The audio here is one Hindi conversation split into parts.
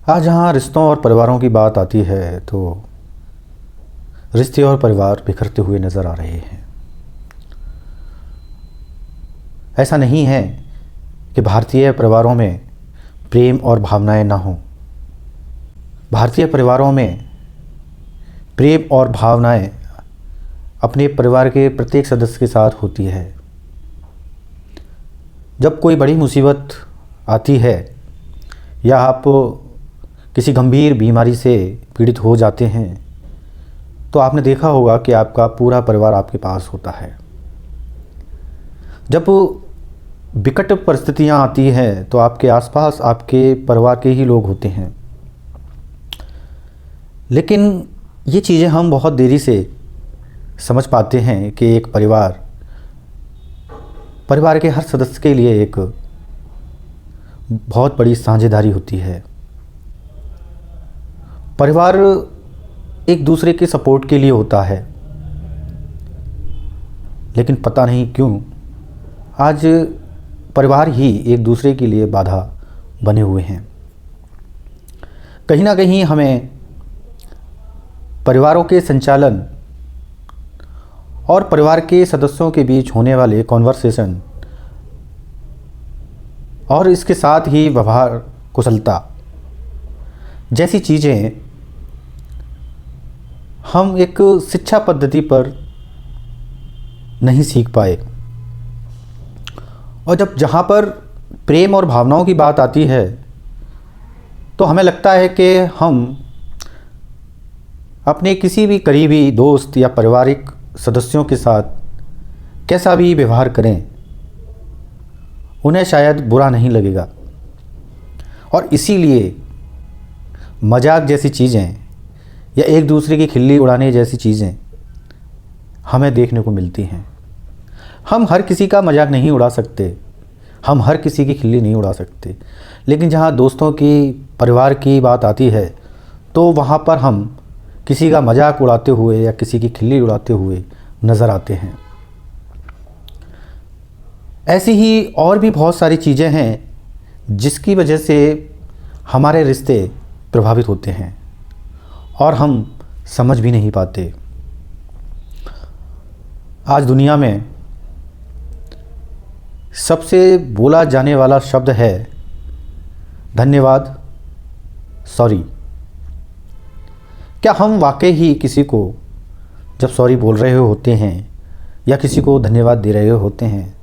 आज जहाँ रिश्तों और परिवारों की बात आती है तो रिश्ते और परिवार बिखरते हुए नज़र आ रहे हैं। ऐसा नहीं है कि भारतीय परिवारों में प्रेम और भावनाएं ना हों। भारतीय परिवारों में प्रेम और भावनाएं अपने परिवार के प्रत्येक सदस्य के साथ होती है। जब कोई बड़ी मुसीबत आती है या आप किसी गंभीर बीमारी से पीड़ित हो जाते हैं तो आपने देखा होगा कि आपका पूरा परिवार आपके पास होता है। जब विकट परिस्थितियां आती हैं तो आपके आसपास आपके परिवार के ही लोग होते हैं। लेकिन ये चीज़ें हम बहुत देरी से समझ पाते हैं कि एक परिवार के हर सदस्य के लिए एक बहुत बड़ी साझेदारी होती है। परिवार एक दूसरे के सपोर्ट के लिए होता है, लेकिन पता नहीं क्यों आज परिवार ही एक दूसरे के लिए बाधा बने हुए हैं। कहीं ना कहीं हमें परिवारों के संचालन और परिवार के सदस्यों के बीच होने वाले कॉन्वर्सेशन और इसके साथ ही व्यवहार कुशलता जैसी चीज़ें हम एक शिक्षा पद्धति पर नहीं सीख पाए। और जहाँ पर प्रेम और भावनाओं की बात आती है तो हमें लगता है कि हम अपने किसी भी करीबी दोस्त या पारिवारिक सदस्यों के साथ कैसा भी व्यवहार करें उन्हें शायद बुरा नहीं लगेगा। और इसीलिए मजाक जैसी चीज़ें या एक दूसरे की खिल्ली उड़ाने जैसी चीज़ें हमें देखने को मिलती हैं। हम हर किसी का मजाक नहीं उड़ा सकते, हम हर किसी की खिल्ली नहीं उड़ा सकते, लेकिन जहाँ दोस्तों की परिवार की बात आती है तो वहाँ पर हम किसी का मजाक उड़ाते हुए या किसी की खिल्ली उड़ाते हुए नज़र आते हैं। ऐसी ही और भी बहुत सारी चीज़ें हैं जिसकी वजह से हमारे रिश्ते प्रभावित होते हैं और हम समझ भी नहीं पाते। आज दुनिया में सबसे बोला जाने वाला शब्द है धन्यवाद, सॉरी। क्या हम वाकई ही किसी को जब सॉरी बोल रहे होते हैं या किसी को धन्यवाद दे रहे होते हैं,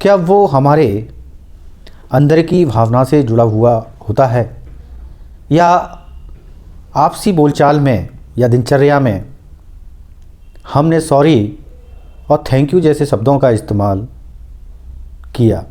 क्या वो हमारे अंदर की भावना से जुड़ा हुआ होता है या आपसी बोलचाल में या दिनचर्या में हमने सॉरी और थैंक यू जैसे शब्दों का इस्तेमाल किया?